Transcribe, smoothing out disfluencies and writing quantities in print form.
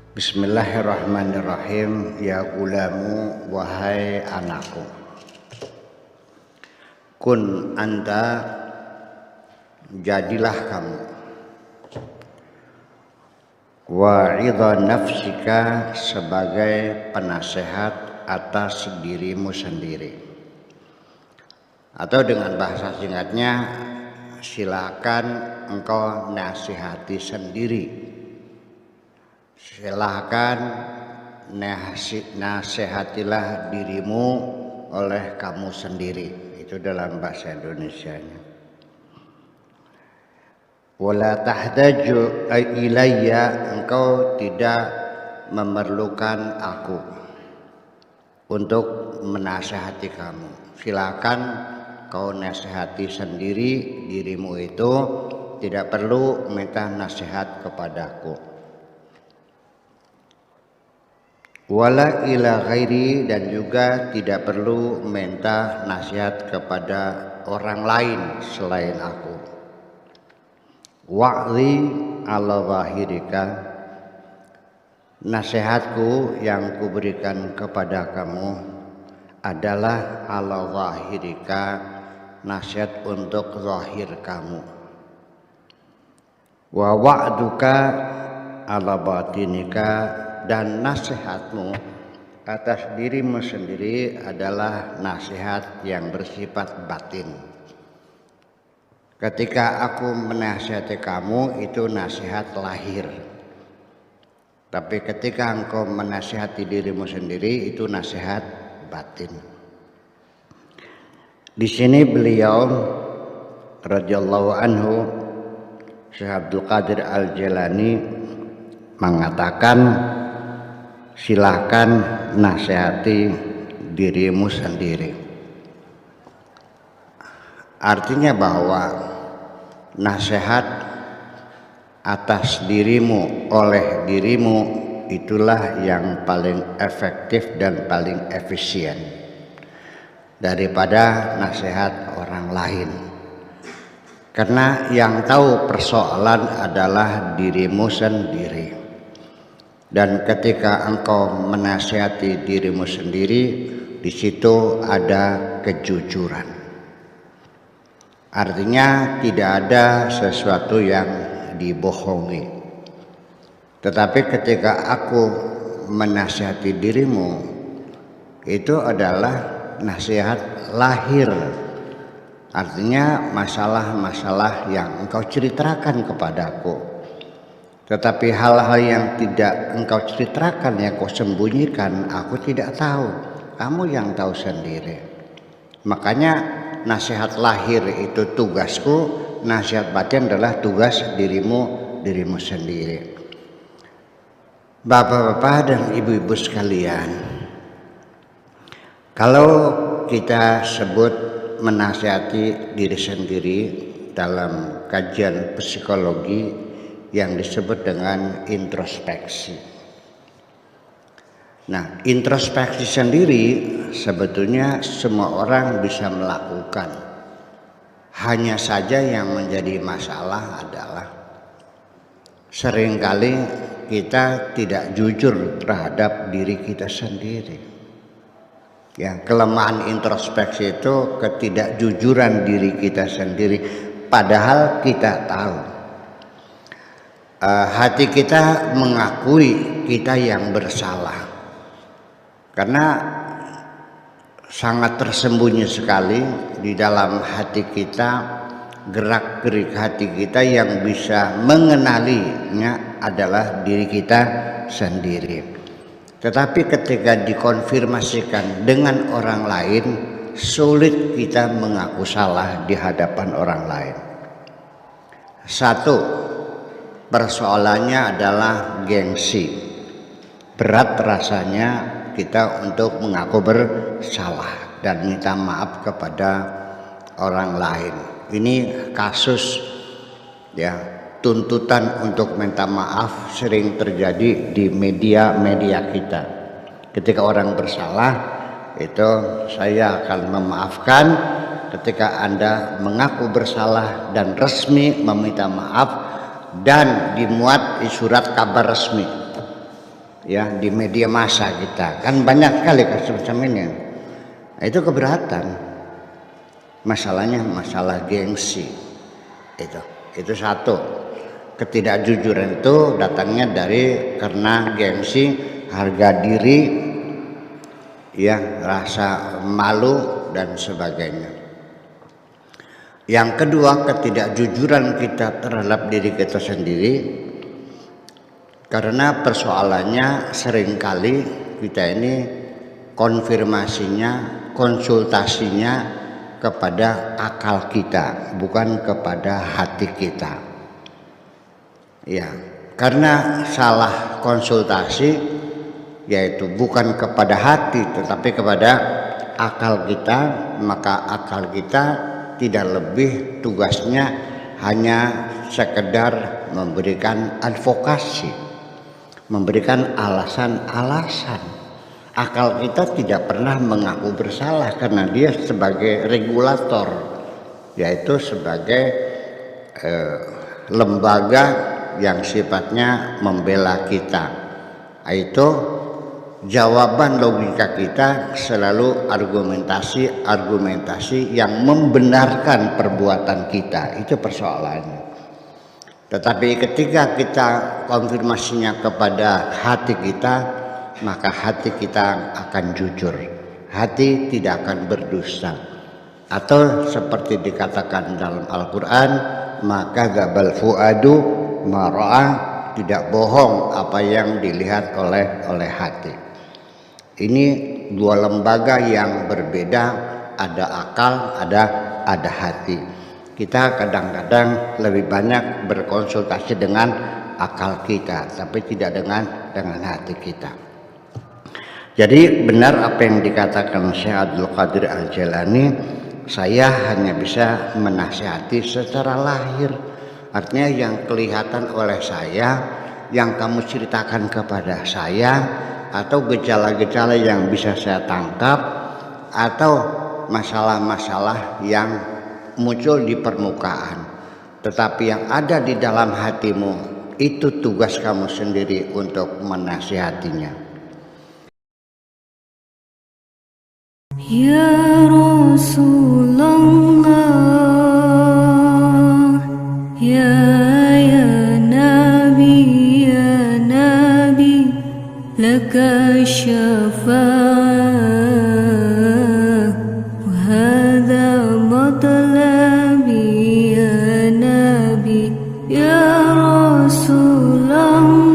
Bismillahirrahmanirrahim. Ya gulamu, wahai anakku, kun anta, jadilah kamu, wa'idha nafsika, sebagai penasehat atas dirimu sendiri. Atau dengan bahasa singkatnya, silakan engkau nasihati sendiri. Silakan nasihatilah dirimu oleh kamu sendiri. Itu dalam bahasa Indonesianya. Wala tahtaju ilayya, engkau tidak memerlukan aku untuk menasihati kamu. Silakan kau nasihati sendiri dirimu, itu tidak perlu minta nasihat kepadaku. Wala ila ghairi, dan juga tidak perlu minta nasihat kepada orang lain selain aku. Wa'zi ala zahirika, nasihatku yang kuberikan kepada kamu adalah ala zahirika, nasihat untuk zahir kamu. Wa wa'duka ala batinika, dan nasihatmu atas dirimu sendiri adalah nasihat yang bersifat batin. Ketika aku menasihati kamu, itu nasihat lahir. Tapi ketika engkau menasihati dirimu sendiri, itu nasihat batin. Di sini beliau radhiyallahu anhu, Syekh Abdul Qadir Al-Jailani, mengatakan silakan nasihati dirimu sendiri. Artinya bahwa nasihat atas dirimu oleh dirimu itulah yang paling efektif dan paling efisien daripada nasihat orang lain. Karena yang tahu persoalan adalah dirimu sendiri. Dan ketika engkau menasihati dirimu sendiri, di situ ada kejujuran. Artinya tidak ada sesuatu yang dibohongi. Tetapi ketika aku menasihati dirimu, itu adalah nasihat lahir. Artinya masalah-masalah yang engkau ceritakan kepadaku. Tetapi hal-hal yang tidak engkau ceritakan, yang kau sembunyikan, aku tidak tahu. Kamu yang tahu sendiri. Makanya nasihat lahir itu tugasku, nasihat batin adalah tugas dirimu sendiri. Bapak-bapak dan ibu-ibu sekalian, kalau kita sebut menasihati diri sendiri dalam kajian psikologi yang disebut dengan introspeksi. Nah, introspeksi sendiri sebetulnya semua orang bisa melakukan. Hanya saja yang menjadi masalah adalah seringkali kita tidak jujur terhadap diri kita sendiri. Ya, kelemahan introspeksi itu ketidakjujuran diri kita sendiri, padahal kita tahu. Hati kita mengakui kita yang bersalah, karena sangat tersembunyi sekali di dalam hati kita, gerak-gerik hati kita yang bisa mengenalinya adalah diri kita sendiri. Tetapi ketika dikonfirmasikan dengan orang lain, sulit kita mengaku salah di hadapan orang lain. Satu, persoalannya adalah gengsi. Berat rasanya kita untuk mengaku bersalah dan minta maaf kepada orang lain. Ini kasus, ya, tuntutan untuk minta maaf sering terjadi di media kita. Ketika orang bersalah, itu saya akan memaafkan. Ketika Anda mengaku bersalah dan resmi meminta maaf dan dimuat di surat kabar resmi, ya di media massa kita kan banyak kali kasus semacam ini. Itu keberatan. Masalahnya masalah gengsi. Itu satu. Ketidakjujuran itu datangnya dari karena gengsi, harga diri, ya rasa malu dan sebagainya. Yang kedua, ketidakjujuran kita terhadap diri kita sendiri, karena persoalannya seringkali kita ini konfirmasinya, konsultasinya kepada akal kita, bukan kepada hati kita. Ya, karena salah konsultasi, yaitu bukan kepada hati tetapi kepada akal kita, maka akal kita tidak lebih tugasnya hanya sekedar memberikan advokasi, memberikan alasan-alasan. Akal kita tidak pernah mengaku bersalah karena dia sebagai regulator, yaitu sebagai lembaga yang sifatnya membela kita. Itu jawaban logika kita selalu argumentasi yang membenarkan perbuatan kita. Itu persoalannya. Tetapi ketika kita konfirmasinya kepada hati kita, maka hati kita akan jujur, hati tidak akan berdusta. Atau seperti dikatakan dalam Al-Quran, maka gabal fuadu mara'ah, tidak bohong apa yang dilihat oleh hati. Ini dua lembaga yang berbeda, ada akal, ada hati. Kita kadang-kadang lebih banyak berkonsultasi dengan akal kita, tapi tidak dengan hati kita. Jadi benar apa yang dikatakan Syekh Abdul Qadir Al-Jailani, saya hanya bisa menasihati secara lahir. Artinya yang kelihatan oleh saya, yang kamu ceritakan kepada saya, atau gejala-gejala yang bisa saya tangkap, atau masalah-masalah yang muncul di permukaan. Tetapi yang ada di dalam hatimu, itu tugas kamu sendiri untuk menasihatinya. Ya Rasulullah, ya Nabi, laka syafa'ah, wa hadha matlabi ya Nabi, ya Rasulullah.